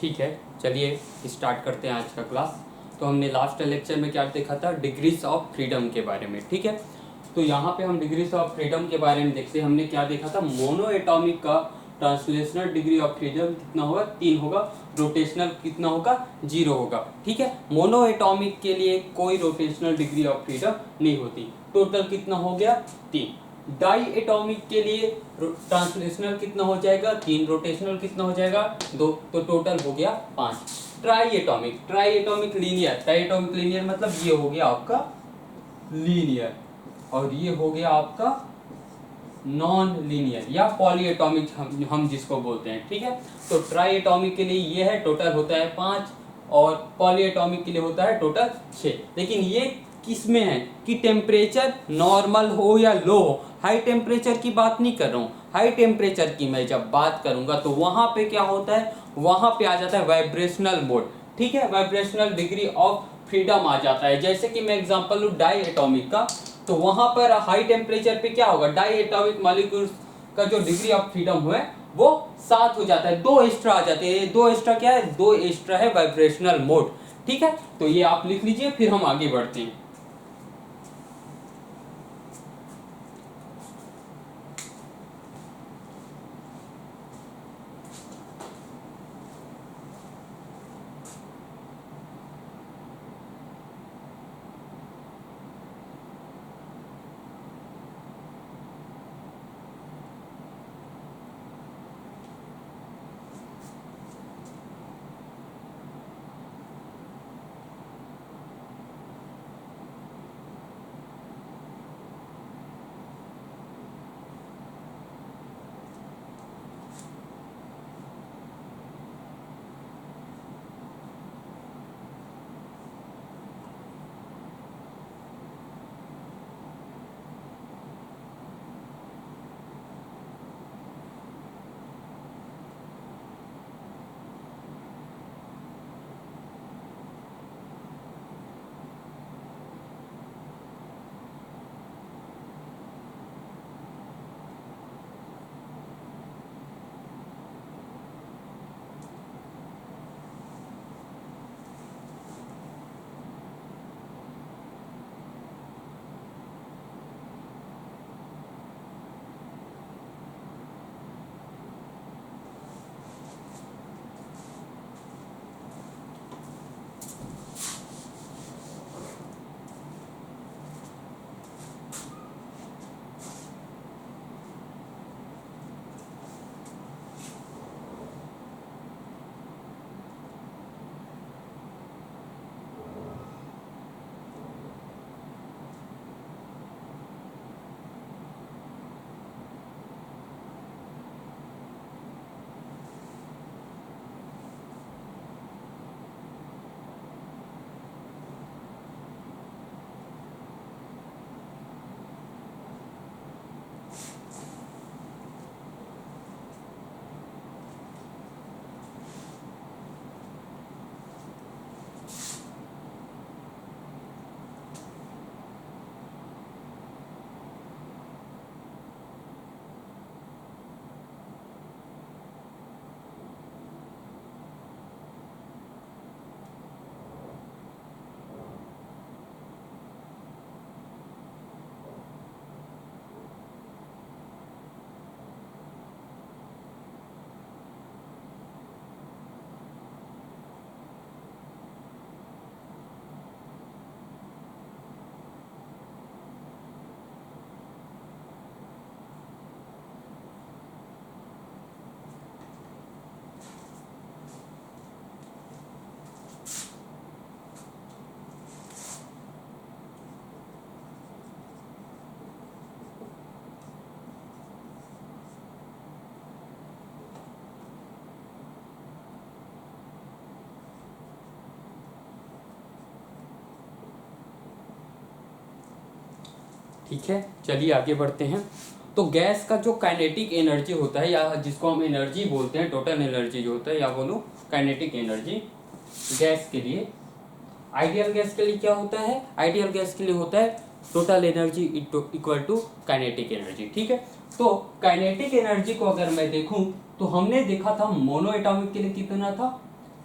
ठीक है, चलिए स्टार्ट करते हैं आज का क्लास। तो हमने लास्ट लेक्चर में क्या देखा था, डिग्रीज ऑफ फ्रीडम के बारे में। ठीक है, तो यहाँ पे हम डिग्रीज ऑफ फ्रीडम के बारे में देखते हैं। हमने क्या देखा था, मोनो एटॉमिक का ट्रांसलेशनल डिग्री ऑफ फ्रीडम कितना होगा, 3 होगा। रोटेशनल कितना होगा, 0 होगा। ठीक है, मोनो एटॉमिक के लिए कोई रोटेशनल डिग्री ऑफ फ्रीडम नहीं होती। टोटल कितना हो गया, 3। डाई एटॉमिक के लिए ट्रांसलेशनल कितना हो जाएगा, 3। रोटेशनल कितना हो जाएगा, 2। तो टोटल हो गया 5। ट्राई एटॉमिक लीनियर मतलब ये हो गया आपका लीनियर, और ये हो गया आपका नॉन लीनियर या पॉली एटॉमिक हम जिसको बोलते हैं। ठीक है, तो ट्राई एटॉमिक के लिए ये है, टोटल होता है 5, और पॉली एटॉमिक के लिए होता है टोटल 6। लेकिन ये किस में है कि टेम्परेचर नॉर्मल हो या लो हो। हाई टेम्परेचर की बात नहीं कर रहा हूँ, हाई टेम्परेचर की मैं जब बात करूंगा तो वहां पे क्या होता है, वहां पे आ जाता है वाइब्रेशनल मोड। ठीक है, वाइब्रेशनल डिग्री ऑफ फ्रीडम आ जाता है। जैसे कि मैं एग्जांपल लूँ डाई एटॉमिक का, तो वहां पर हाई टेम्परेचर पे क्या होगा, डाई एटॉमिक मॉलिक्यूल्स का जो डिग्री ऑफ फ्रीडम है वो 7 हो जाता है। 2 एक्स्ट्रा आ जाते हैं। 2 एक्स्ट्रा क्या है, 2 एक्स्ट्रा है वाइब्रेशनल मोड। ठीक है, तो ये आप लिख लीजिए, फिर हम आगे बढ़ते हैं। ठीक है, चलिए आगे बढ़ते हैं। तो गैस का जो काइनेटिक एनर्जी होता है, या जिसको हम एनर्जी बोलते हैं, टोटल एनर्जी जो होता है, या बोलो काइनेटिक एनर्जी गैस के लिए, आइडियल गैस के लिए क्या होता है, आइडियल गैस के लिए होता है total energy equal to kinetic energy. ठीक है, तो काइनेटिक एनर्जी को अगर मैं देखूं तो हमने देखा था मोनो एटॉमिक के लिए कितना था,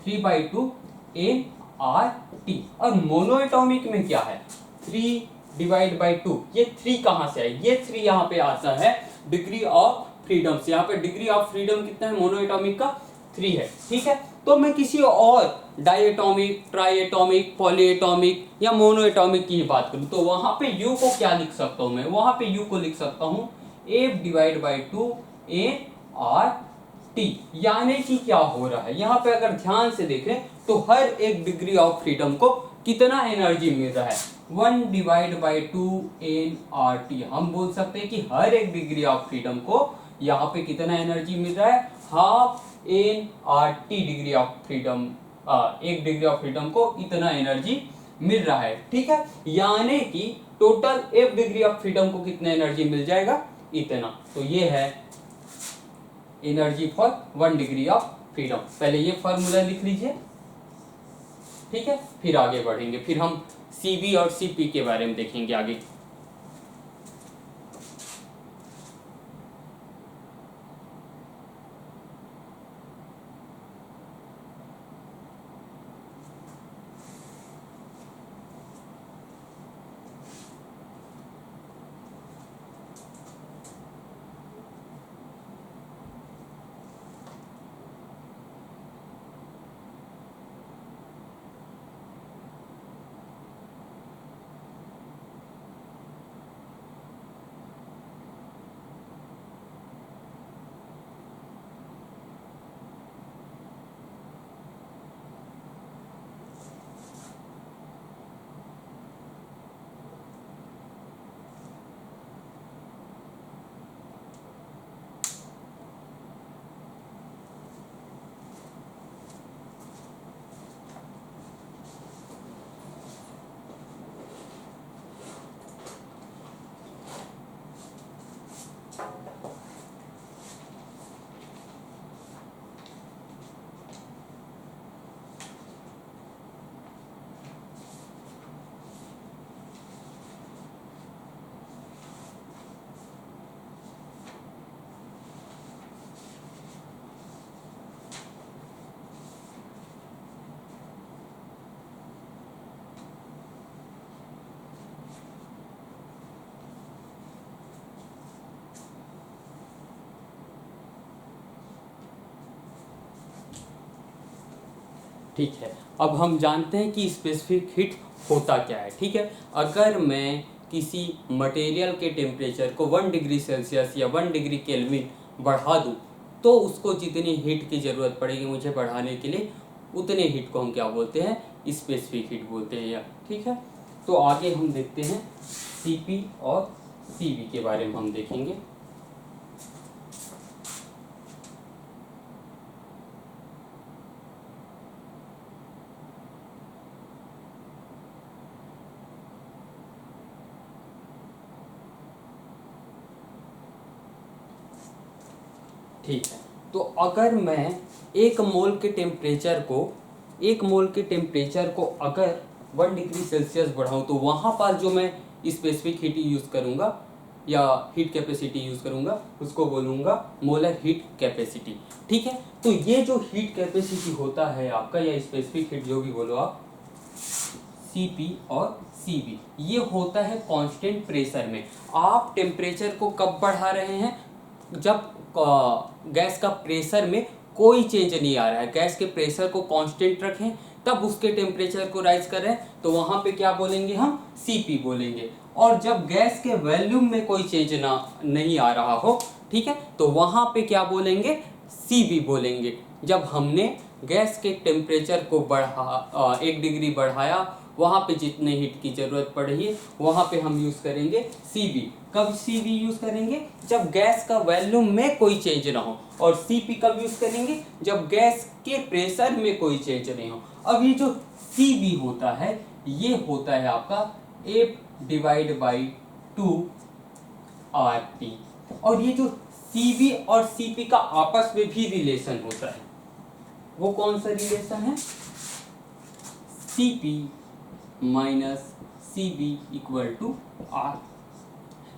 3/2 nRT। और मोनोएटॉमिक में क्या है 3/2, ये 3 कहाँ से है, ये 3 यहाँ पे आता है डिग्री ऑफ फ्रीडम से। यहाँ पे डिग्री ऑफ फ्रीडम कितना है मोनोएटॉमिक का 3 है, ठीक है। तो मैं किसी और डाइएटॉमिक, ट्राइएटॉमिक, पॉलीएटॉमिक या मोनोएटॉमिक की बात करूं तो वहां पे U को क्या लिख सकता हूं मैं, वहां पे U को लिख सकता हूं F/2 nRT। यानी कि क्या हो रहा है यहाँ पे अगर ध्यान से देखें तो हर एक डिग्री ऑफ फ्रीडम को कितना एनर्जी मिल रहा है 1/2 nRT। हम बोल सकते हैं कि हर एक डिग्री ऑफ फ्रीडम को यहाँ पे कितना एनर्जी मिल रहा है, half nRT degree of freedom. एक डिग्री ऑफ फ्रीडम को इतना एनर्जी मिल रहा है, ठीक है। यानी कि टोटल एक डिग्री ऑफ फ्रीडम को कितना एनर्जी मिल जाएगा, इतना। तो ये है energy for 1 degree of freedom. पहले ये फॉर्मूला लिख लीजिए, ठीक है, फिर आगे बढ़ेंगे, फिर हम सीबी और सीपी के बारे में देखेंगे आगे। ठीक है, अब हम जानते हैं कि स्पेसिफिक हीट होता क्या है, ठीक है। अगर मैं किसी मटेरियल के टेम्परेचर को 1 डिग्री सेल्सियस या 1 डिग्री केल्विन बढ़ा दूं तो उसको जितनी हीट की ज़रूरत पड़ेगी मुझे बढ़ाने के लिए, उतने हीट को हम क्या बोलते हैं, स्पेसिफिक हीट बोलते हैं, या ठीक है। तो आगे हम देखते हैं सीपी और सीवी के बारे में हम देखेंगे। ठीक है, तो अगर मैं 1 मोल के टेम्परेचर को अगर 1 डिग्री सेल्सियस बढ़ाऊं तो वहाँ पर जो मैं स्पेसिफिक हीट यूज़ करूँगा या हीट कैपेसिटी यूज़ करूँगा उसको बोलूँगा मोलर हीट कैपेसिटी, ठीक है। तो ये जो हीट कैपेसिटी होता है आपका, या स्पेसिफिक हीट जो भी बोलो आप, Cp और Cv, ये होता है कांस्टेंट प्रेशर में। आप टेम्परेचर को कब बढ़ा रहे हैं, जब गैस का प्रेशर में कोई चेंज नहीं आ रहा है, गैस के प्रेशर को कांस्टेंट रखें तब उसके टेम्परेचर को राइज कर रहे हैं तो वहाँ पे क्या बोलेंगे हम, Cp बोलेंगे। और जब गैस के वॉल्यूम में कोई चेंज नहीं आ रहा हो, ठीक है, तो वहाँ पे क्या बोलेंगे, Cv बोलेंगे। जब हमने गैस के टेम्परेचर को 1 डिग्री बढ़ाया, वहाँ पे जितने हीट की ज़रूरत पड़ रही है वहाँ पे हम यूज़ करेंगे Cv। कब Cv यूज़ करेंगे, जब गैस का वॉल्यूम में कोई चेंज ना हो। और Cp कब यूज़ करेंगे, जब गैस के प्रेशर में कोई चेंज नहीं हो। अब ये जो Cv होता है ये होता है आपका F/2 RT। और ये जो Cv और Cp का आपस में भी रिलेशन होता है, वो कौन सा रिलेशन है, Cp minus Cv equal to R।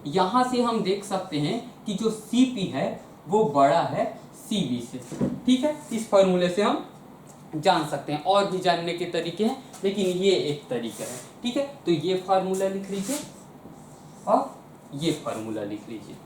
यहाँ से हम देख सकते हैं कि जो Cp है वो बड़ा है Cv से, ठीक है। इस फॉर्मूले से हम जान सकते हैं। और भी जानने के तरीके हैं, लेकिन ये एक तरीका है। ठीक है, तो ये फार्मूला लिख लीजिए और ये फार्मूला लिख लीजिए।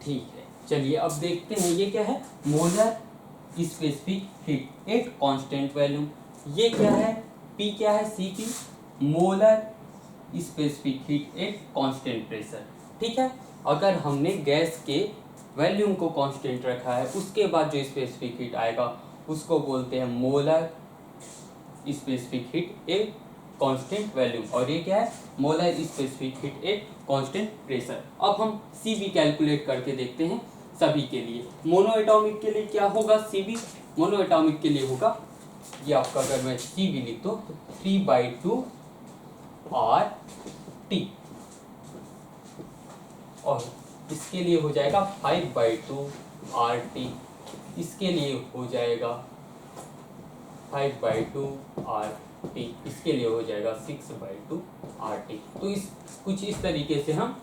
ठीक है, चलिए अब देखते हैं ये क्या है, molar specific heat at constant volume. ये क्या है, पी क्या है, C P, molar specific heat at constant pressure. ठीक है, अगर हमने गैस के वैल्यूम को कांस्टेंट रखा है, उसके बाद जो स्पेसिफिक हीट आएगा उसको बोलते हैं molar specific heat at constant volume. और ये क्या है, molar specific heat at constant pressure. अब हम Cv कैलकुलेट करके देखते हैं सभी के लिए। मोनो एटॉमिक के लिए क्या होगा, Cv मोनो एटॉमिक के लिए होगा, ये आपका अगर मैं Cv लिख दो तो 3/2 RT, और इसके लिए हो जाएगा 5/2 RT, इसके लिए हो जाएगा 5/2 RT, इसके लिए हो जाएगा 6/2 RT। तो इस कुछ इस तरीके से हम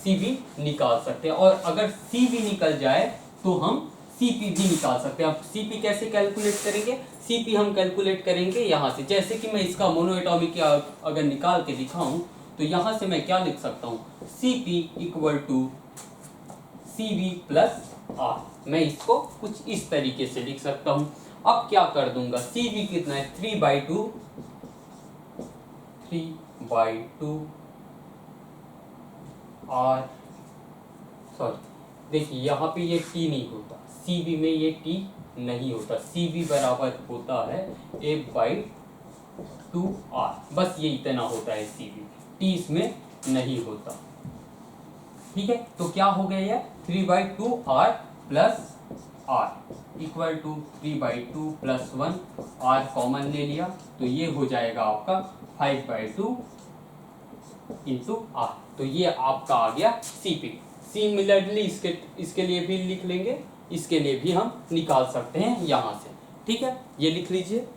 Cv निकाल सकते हैं, और अगर Cv निकल जाए तो हम Cp भी निकाल सकते हैं। अब Cp कैसे कैलकुलेट करेंगे, Cp हम कैलकुलेट करेंगे यहाँ से। जैसे कि मैं इसका मोनो एटॉमिक अगर निकाल के दिखाऊं तो यहाँ से मैं क्या लिख सकता हूँ, Cp = Cv + R। मैं इसको कुछ इस तरीके से लिख सकता हूँ। अब क्या कर दूंगा, Cv कितना है, 3/2 R, सॉरी देखिए यहाँ पे ये T नहीं होता, Cv में ये T नहीं होता, Cv बराबर होता है 1/2 R, बस ये इतना होता है Cv, T इसमें नहीं होता। ठीक है, तो क्या हो गया ये 3/2 R + R = 3/2 + 1, R कॉमन ले लिया तो ये हो जाएगा आपका 5/2 × R। तो ये आपका आ गया Cp। सिमिलरली इसके लिए भी लिख लेंगे, इसके लिए भी हम निकाल सकते हैं यहाँ से। ठीक है, ये लिख लीजिए।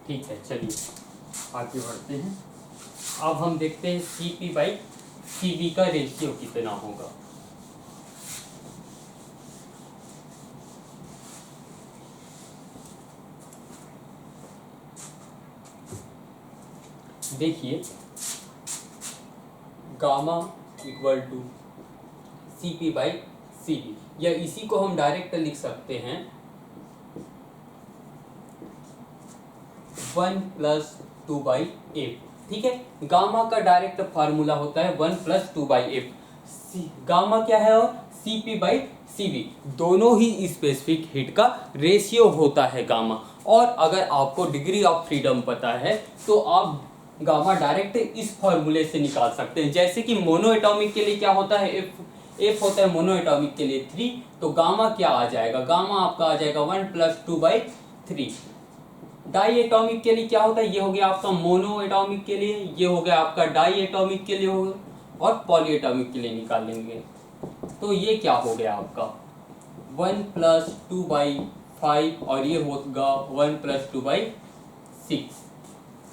ठीक है, चलिए आगे बढ़ते हैं। अब हम देखते हैं Cp/Cv का रेशियो कितना होगा। देखिए गामा = Cp/Cv, या इसी को हम डायरेक्ट लिख सकते हैं 1 + 2/f। ठीक है, गामा का डायरेक्ट फार्मूला होता है 1 + 2/f। गामा क्या है और Cp/Cv Cv, दोनों ही स्पेसिफिक हीट का रेशियो होता है गामा। और अगर आपको डिग्री ऑफ फ्रीडम पता है तो आप गामा डायरेक्ट इस फॉर्मूले से निकाल सकते हैं। जैसे कि मोनो एटॉमिक के लिए क्या होता है, एफ होता है मोनो एटॉमिक के लिए 3, तो गामा क्या आ जाएगा, गामा आपका आ जाएगा 1+2/3। डाई एटॉमिक के लिए क्या होता है, ये हो गया आपका मोनो एटॉमिक के लिए, ये हो गया आपका डाई एटॉमिक के लिए हो गया, और पॉली एटॉमिक के लिए निकाल लेंगे। तो ये क्या हो गया आपका 1+2/5 और ये होगा 1+2/6।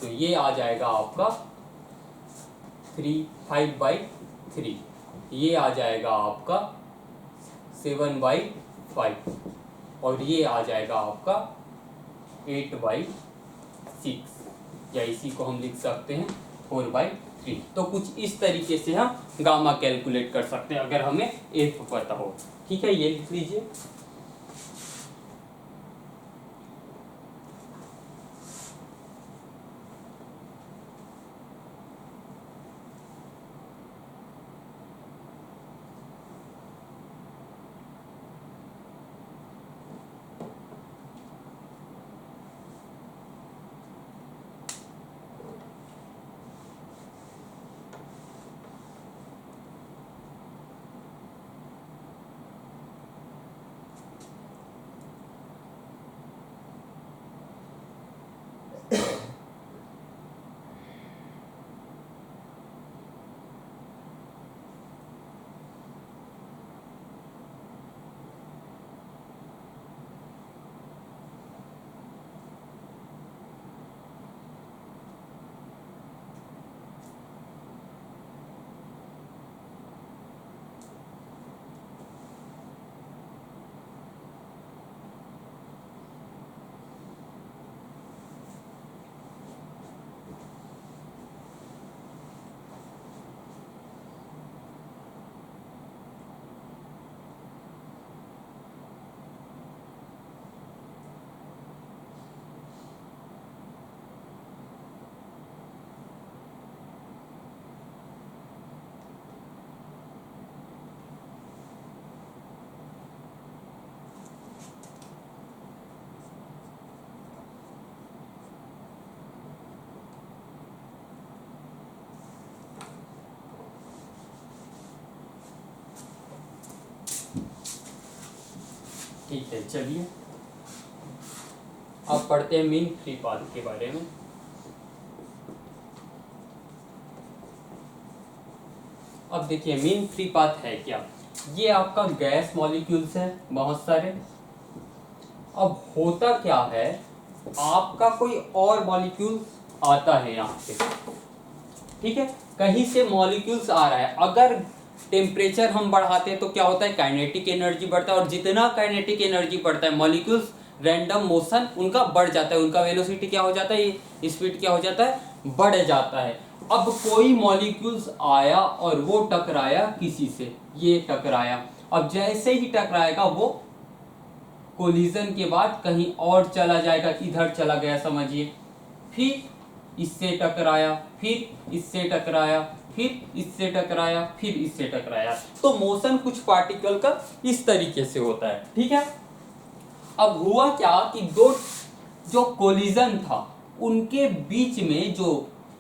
तो ये आ जाएगा आपका 5/3, ये आ जाएगा आपका 7/5 और ये आ जाएगा आपका 8/6, या इसी को हम लिख सकते हैं 4/3। तो कुछ इस तरीके से हम गामा कैलकुलेट कर सकते हैं अगर हमें एफ पता हो। ठीक है, ये लिख लीजिए। ठीक है, चलिए अब पढ़ते हैं मीन फ्री पाथ के बारे में। अब देखिए मीन फ्री पाथ है क्या, ये आपका गैस मॉलिक्यूल्स है बहुत सारे। अब होता क्या है, आपका कोई और मॉलिक्यूल आता है यहाँ पे, ठीक है, कहीं से मॉलिक्यूल्स आ रहा है। अगर टेम्परेचर हम बढ़ाते हैं तो क्या होता है, काइनेटिक एनर्जी बढ़ता है, और जितना काइनेटिक एनर्जी बढ़ता है मॉलिक्यूल्स रैंडम मोशन उनका बढ़ जाता है, उनका वेलोसिटी क्या हो जाता है, स्पीड क्या हो जाता है, बढ़ जाता है। अब कोई मॉलिक्यूल्स आया और वो टकराया किसी से, ये टकराया। अब जैसे ही टकराएगा वो कोलिजन के बाद कहीं और चला जाएगा, इधर चला गया समझिए, फिर इससे टकराया, फिर इससे टकराया, फिर इससे टकराया, फिर इससे टकराया। तो मोशन कुछ पार्टिकल का इस तरीके से होता है, ठीक है। अब हुआ क्या कि दो जो कोलिजन था उनके बीच में जो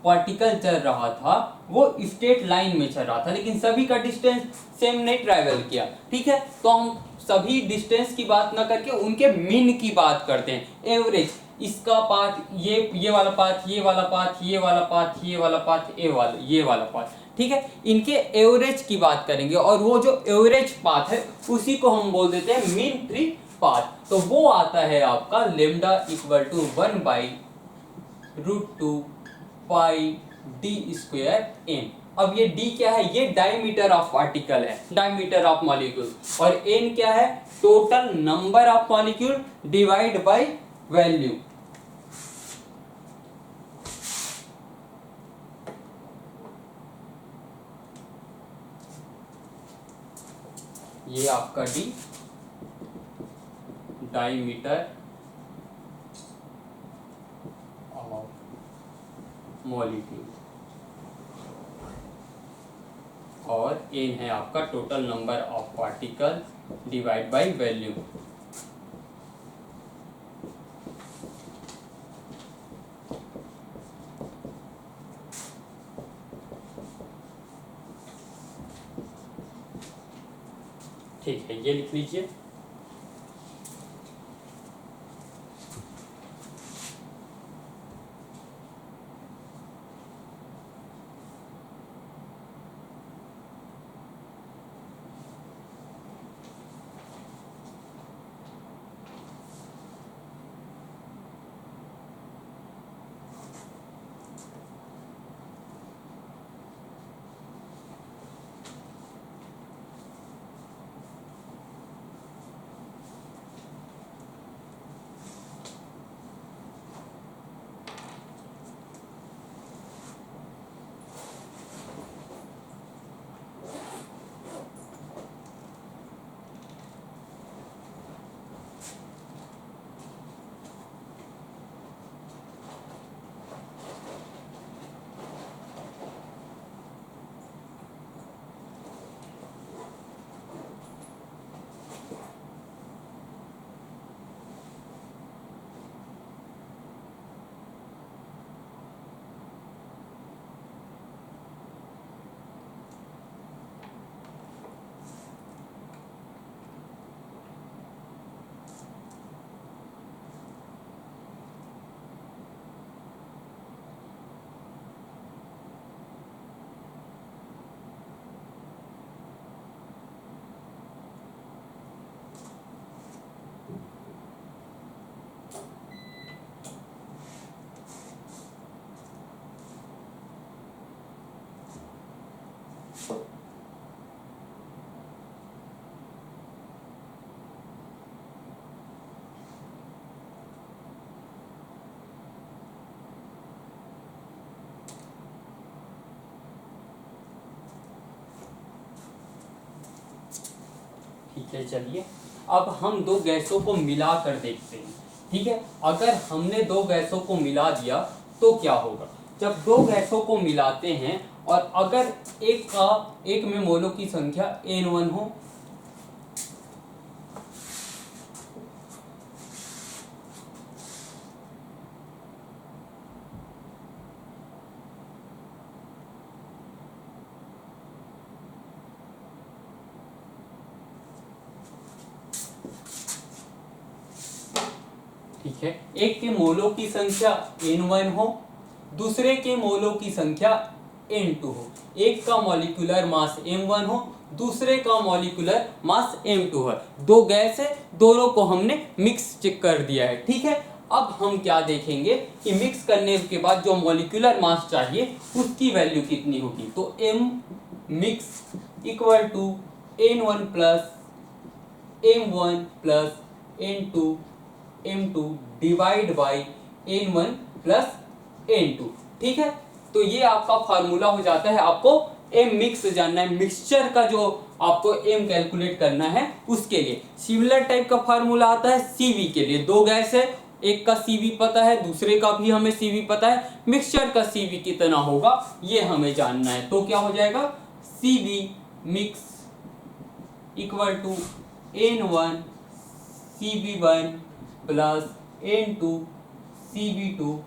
पार्टिकल चल रहा था वो स्ट्रेट लाइन में चल रहा था, लेकिन सभी का डिस्टेंस सेम नहीं ट्रैवल किया, ठीक है। तो हम सभी डिस्टेंस की बात ना करके उनके मीन की बात करते हैं, एवरेज। इसका पाथ ये वाला पाथ, ये वाला पाथ, ये वाला पाथ, ये वाला पाथ, ये वाला पाथ, ठीक है। इनके एवरेज की बात करेंगे और वो जो एवरेज पाथ है उसी को हम बोल देते हैं मीन फ्री पाथ। तो वो आता है आपका lambda equal to 1/√2 pi d square n. अब ये डी क्या है, ये डायमीटर ऑफ पार्टिकल है, डायमीटर ऑफ मॉलिक्यूल, और एन क्या है, total number of molecule divide by volume. ये आपका डी डायमीटर ऑफ मॉलिक्यूल, और एन है आपका total number of particle divide by volume. ठीक है, ये लिख लीजिए। ठीक है, चलिए अब हम दो गैसों को मिला कर देखते हैं। ठीक है, अगर हमने दो गैसों को मिला दिया तो क्या होगा। जब दो गैसों को मिलाते हैं और अगर एक में मोलों की संख्या N1 हो, ठीक है, एक के मोलों की संख्या N1 हो, दूसरे के मोलों की संख्या N2 हो। एक का मॉलिक्यूलर मास M1 हो, दूसरे का मॉलिक्यूलर मास M2 है। दो गैस है, दोनों को हमने मिक्स चेक कर दिया है। ठीक है, अब हम क्या देखेंगे कि मिक्स करने के बाद जो मॉलिक्यूलर मास चाहिए उसकी वैल्यू कितनी होगी। तो M mix equal to N1 plus M1 plus N2 M2 divide by N1 plus N2। ठीक है, तो ये आपका फार्मूला हो जाता है। आपको M मिक्स जानना है, मिक्सचर का जो आपको M कैलकुलेट करना है उसके लिए। सिमिलर टाइप का फार्मूला आता है CV के लिए। दो गैस है, एक का CV पता है, दूसरे का भी हमें CV पता है, मिक्सचर का CV कितना होगा ये हमें जानना है। तो क्या हो जाएगा, CV mix equal to N1 CV1 plus N2 CV2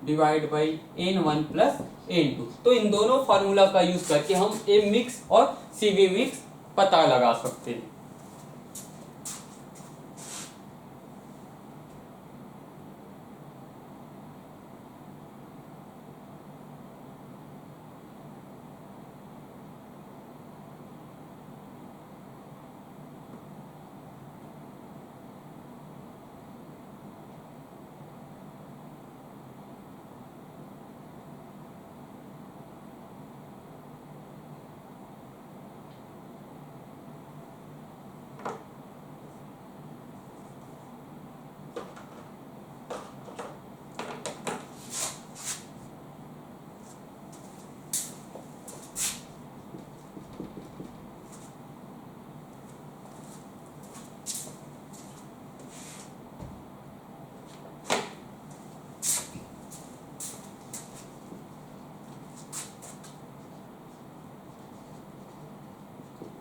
divide by N1 plus N2। तो इन दोनों फार्मूला का यूज करके हम M मिक्स और CV मिक्स पता लगा सकते हैं।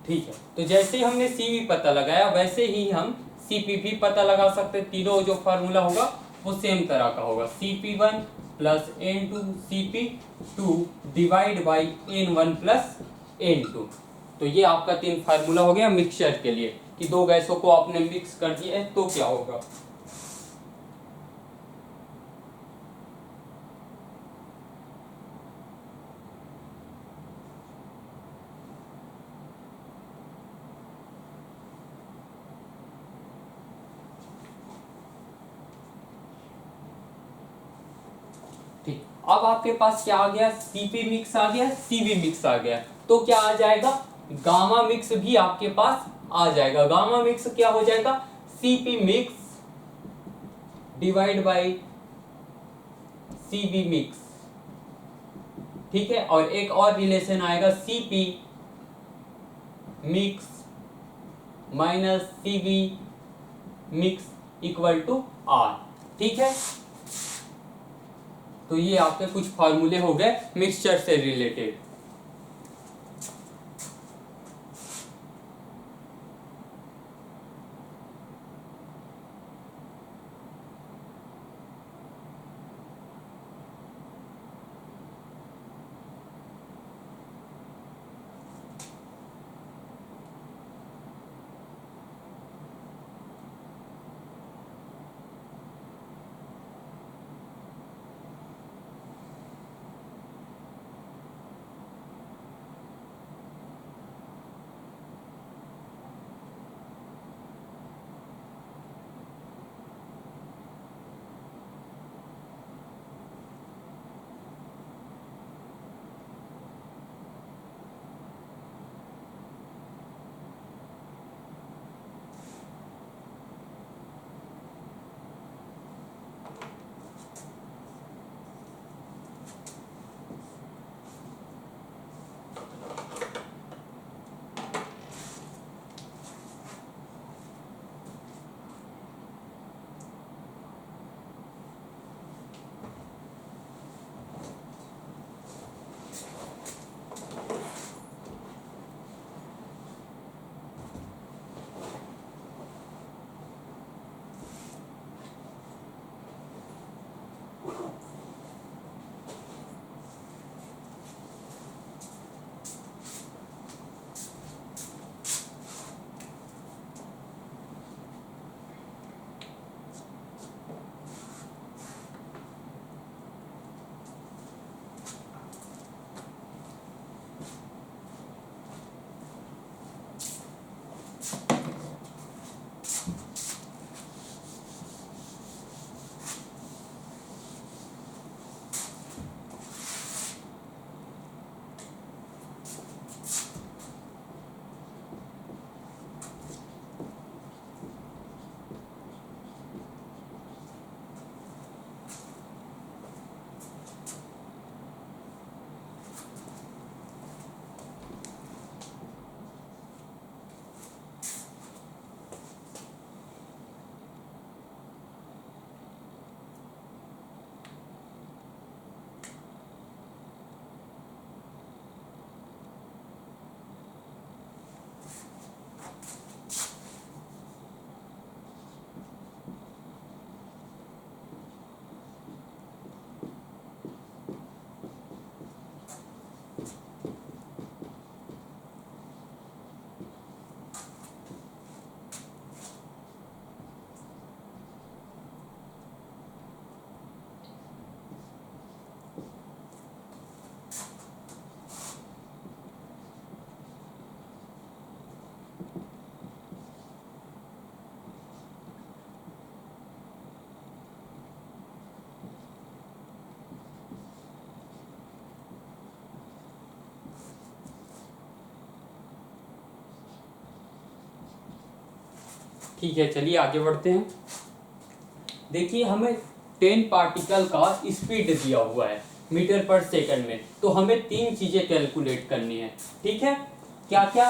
ठीक है, तो जैसे ही हमने CV पता लगाया वैसे ही हम CP भी पता लगा सकते हैं। तीनों जो फार्मूला होगा वो सेम तरह का होगा, CP1 plus N2 CP2 divide by N1 plus N2। तो ये आपका 3 फार्मूला हो गया मिक्सचर के लिए कि दो गैसों को आपने मिक्स कर दिया है तो क्या होगा। ठीक, अब आपके पास क्या आ गया, CP मिक्स आ गया, CV मिक्स आ गया, तो क्या आ जाएगा, गामा मिक्स भी आपके पास आ जाएगा। गामा मिक्स क्या हो जाएगा, CP mix divide by CV mix. ठीक है, और एक और रिलेशन आएगा CP mix minus CV mix equal to R। ठीक है, तो ये आपके कुछ फार्मूले हो गए मिक्सचर से रिलेटेड। ठीक है, चलिए आगे बढ़ते हैं। देखिए हमें 10 पार्टिकल का स्पीड दिया हुआ है मीटर पर सेकंड में, तो हमें 3 चीजें कैलकुलेट करनी है। ठीक है, क्या क्या,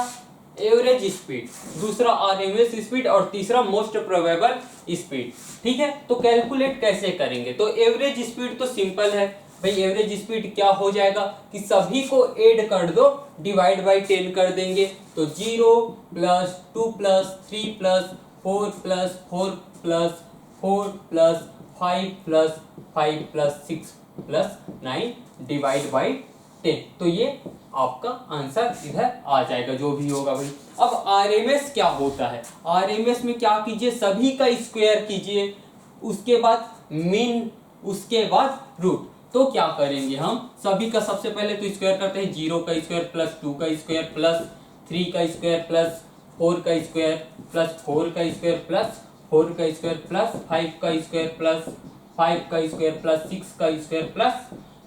एवरेज स्पीड, दूसरा आरएमएस स्पीड और तीसरा मोस्ट प्रोबेबल स्पीड। ठीक है, तो कैलकुलेट कैसे करेंगे, तो एवरेज स्पीड तो सिंपल है, भाई एवरेज स्पीड क्या हो जाएगा कि सभी को ऐड कर दो, डिवाइड बाई 10 कर देंगे, तो 0 plus 2 plus 3 plus 4 plus 4 plus 4 plus 5 plus 5 plus 6 plus 9 divide by 10। तो ये आपका आंसर इधर आ जाएगा जो भी होगा भाई। अब आरएमएस क्या होता है, आरएमएस में क्या कीजिए, सभी का स्क्वायर कीजिए, उसके बाद मीन, उसके बाद रूट। तो क्या करेंगे हम, सभी का सबसे पहले तो स्क्वायर करते हैं, 0 का स्क्वायर प्लस 2 का स्क्वायर प्लस 3 का स्क्वायर प्लस 4 का स्क्वायर प्लस 4 का स्क्वायर प्लस 4 का स्क्वायर प्लस 5 का स्क्वायर प्लस 5 का स्क्वायर प्लस 6 का स्क्वायर प्लस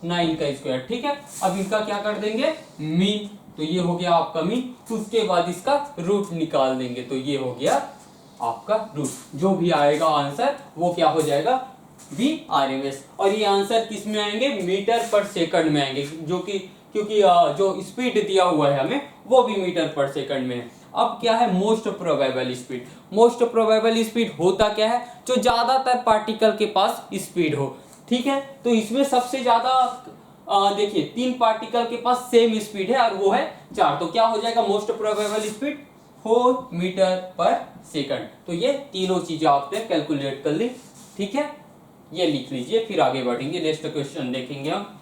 9 का स्क्वायर। ठीक है, अब इनका क्या कर देंगे, मीन, तो ये हो गया आपका मीन। उसके बाद इसका रूट निकाल देंगे, तो ये हो गया आपका रूट। जो भी आएगा आंसर वो क्या हो जाएगा, वी आरएमएस। और ये आंसर किस में आएंगे, मीटर पर सेकंड में आएंगे, जो कि क्योंकि जो स्पीड दिया हुआ है हमें वो भी मीटर पर सेकंड में है। अब क्या है most probable speed, most probable speed होता क्या है, जो ज्यादातर पार्टिकल के पास स्पीड हो। ठीक है, तो इसमें सबसे ज्यादा देखिए 3 पार्टिकल के पास सेम स्पीड है और वो है 4, तो क्या हो जाएगा मोस्ट प्रोबेबल स्पीड 4 मीटर पर सेकंड। तो ये तीनों चीजें आपने कैलकुलेट कर ली। ठीक है, ये लिख लीजिए, फिर आगे बढ़ेंगे, नेक्स्ट क्वेश्चन देखेंगे हम।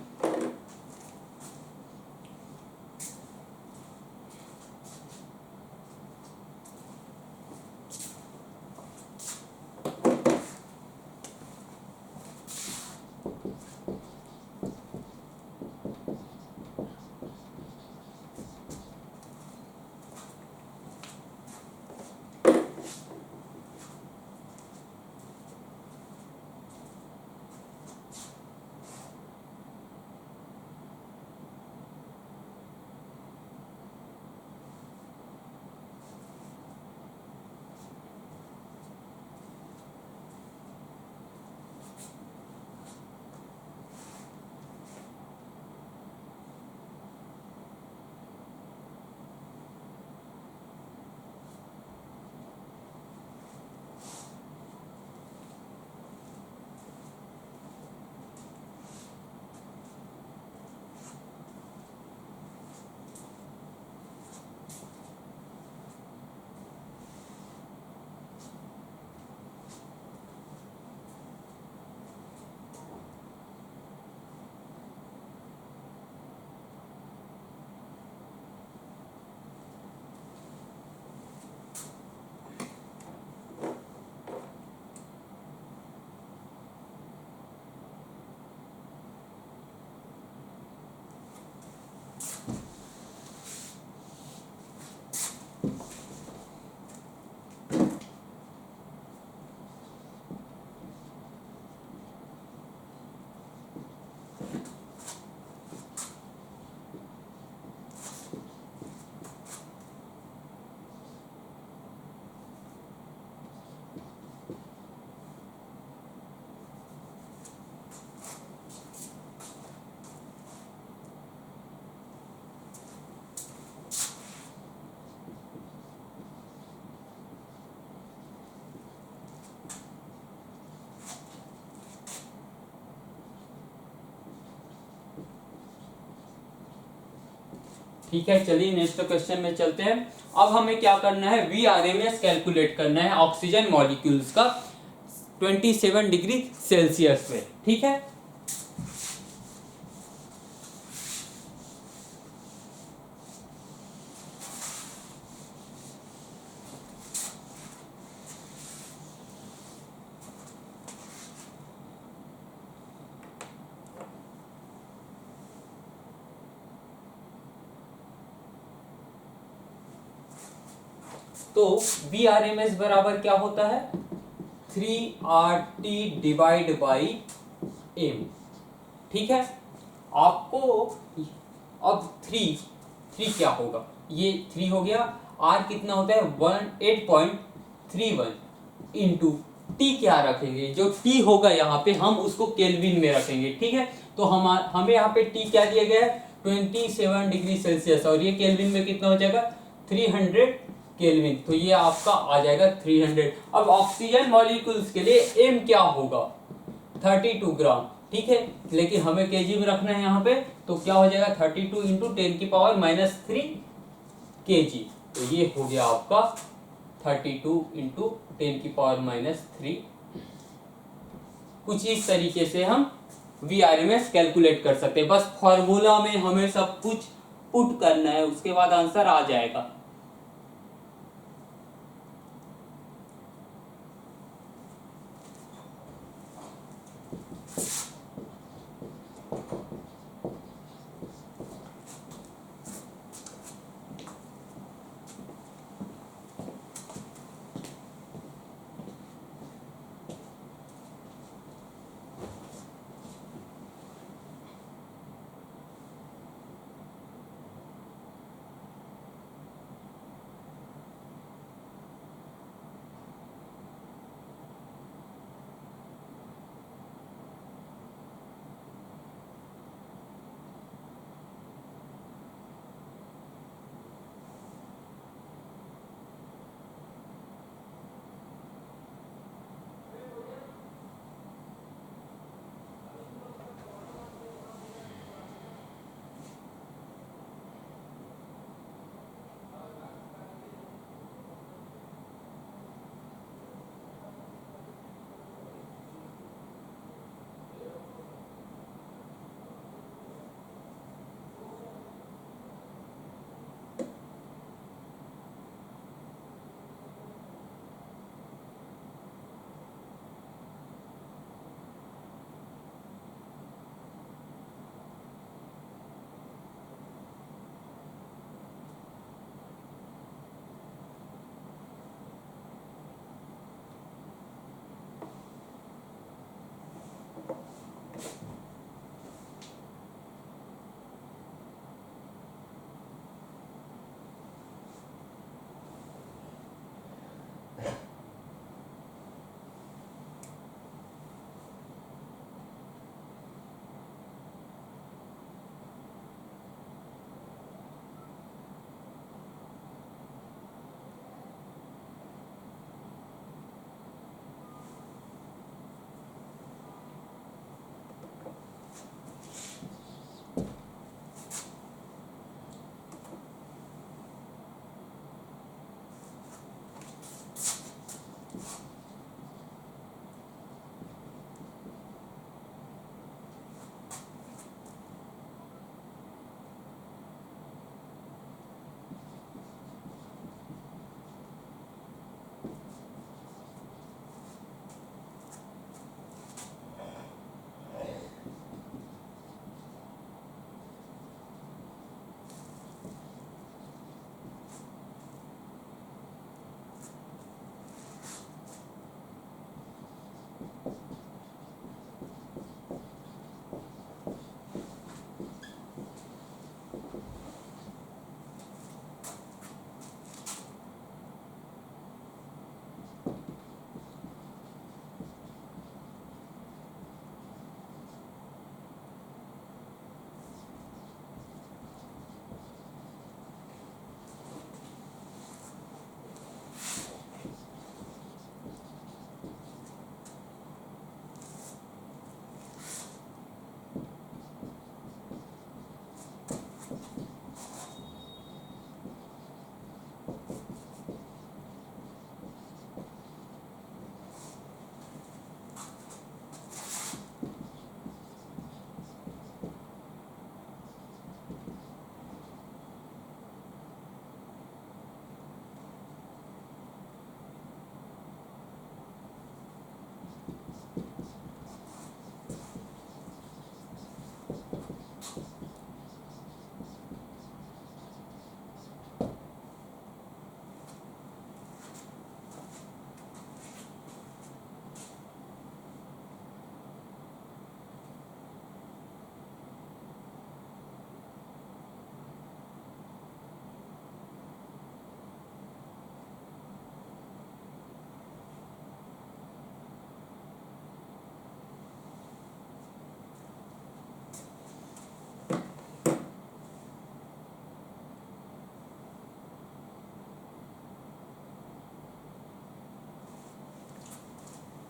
ठीक है, चलिए नेक्स्ट क्वेश्चन में चलते हैं। अब हमें क्या करना है, वी आरएमएस कैलकुलेट करना है ऑक्सीजन मॉलिक्यूल्स का 27 डिग्री सेल्सियस पे। ठीक है, तो वी आर एम एस बराबर क्या होता है 3RT डिवाइड बाई एम। ठीक है, आपको अब 3 क्या होगा, ये 3 हो गया, R कितना होता है 18.31 इंटू टी क्या रखेंगे, जो टी होगा यहाँ पे हम उसको केल्विन में रखेंगे। ठीक है, तो हमें यहाँ पे टी क्या दिया गया है 27 डिग्री सेल्सियस, और ये केल्विन में कितना हो जाएगा 300 केल्विन, तो ये आपका आ जाएगा 300। अब ऑक्सीजन मॉलिक्यूल्स के लिए एम क्या होगा 32 ग्राम, ठीक है, लेकिन हमें केजी में रखना है यहाँ पे, तो क्या हो जाएगा 32 इंटू 10⁻³ केजी। तो ये हो गया आपका 32 इंटू 10⁻³ कुछ इस तरीके से हम VRMS कैलकुलेट कर सकते हैं। बस फॉर्मूला में हमें सब कुछ पुट करना है, उसके बाद आंसर आ जाएगा।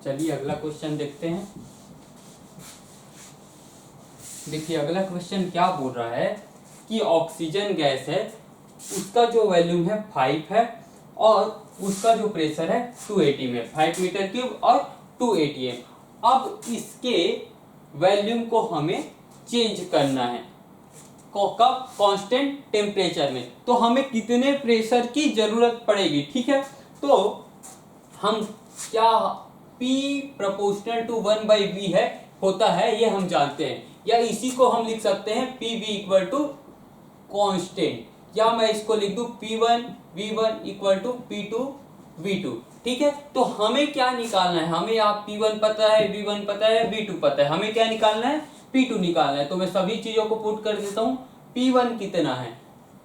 चलिए अगला क्वेश्चन देखते हैं। देखिए अगला क्वेश्चन क्या बोल रहा है कि ऑक्सीजन गैस है, उसका जो वॉल्यूम है 5 है और उसका जो प्रेशर है 280 में, 5 मीटर क्यूब और 280 एम। अब इसके वॉल्यूम को हमें चेंज करना है कब, कांस्टेंट टेम्परेचर में। तो हमें कितने प्रेशर की जरूरत पड़ेगी, ठीक है। तो हम क्या P प्रोपोर्शनल टू 1/V है होता है, ये हम जानते हैं, या इसी को हम लिख सकते हैं PV इक्वल टू कांस्टेंट, या मैं इसको लिख दूं P1 V1 equal to P2 V2, ठीक है। तो हमें क्या निकालना है, हमें आप P1 पता है, V1 पता है, V2 पता है, हमें क्या निकालना है, P2 निकालना है। तो मैं सभी चीजों को पुट कर देता हूं। P1 कितना है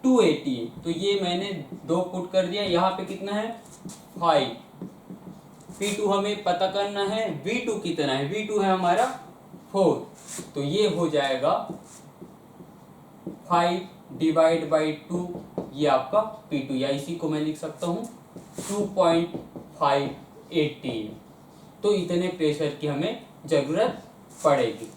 280, तो ये मैंने 2 पुट कर दिया। यहाँ पे कितना है 5। P2 हमें पता करना है, V2 कितना है, V2 है हमारा 4, तो ये हो जाएगा 5/2, ये आपका P2, या इसी को मैं लिख सकता हूँ 2.580। तो इतने प्रेशर की हमें जरूरत पड़ेगी।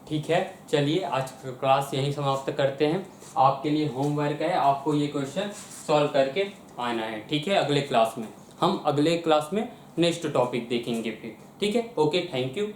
ठीक है, चलिए आज का क्लास यहीं समाप्त करते हैं। आपके लिए होमवर्क है, आपको ये क्वेश्चन सॉल्व करके आना है। ठीक है, अगले क्लास में हम अगले क्लास में नेक्स्ट टॉपिक देखेंगे फिर। ठीक है, ओके, थैंक यू।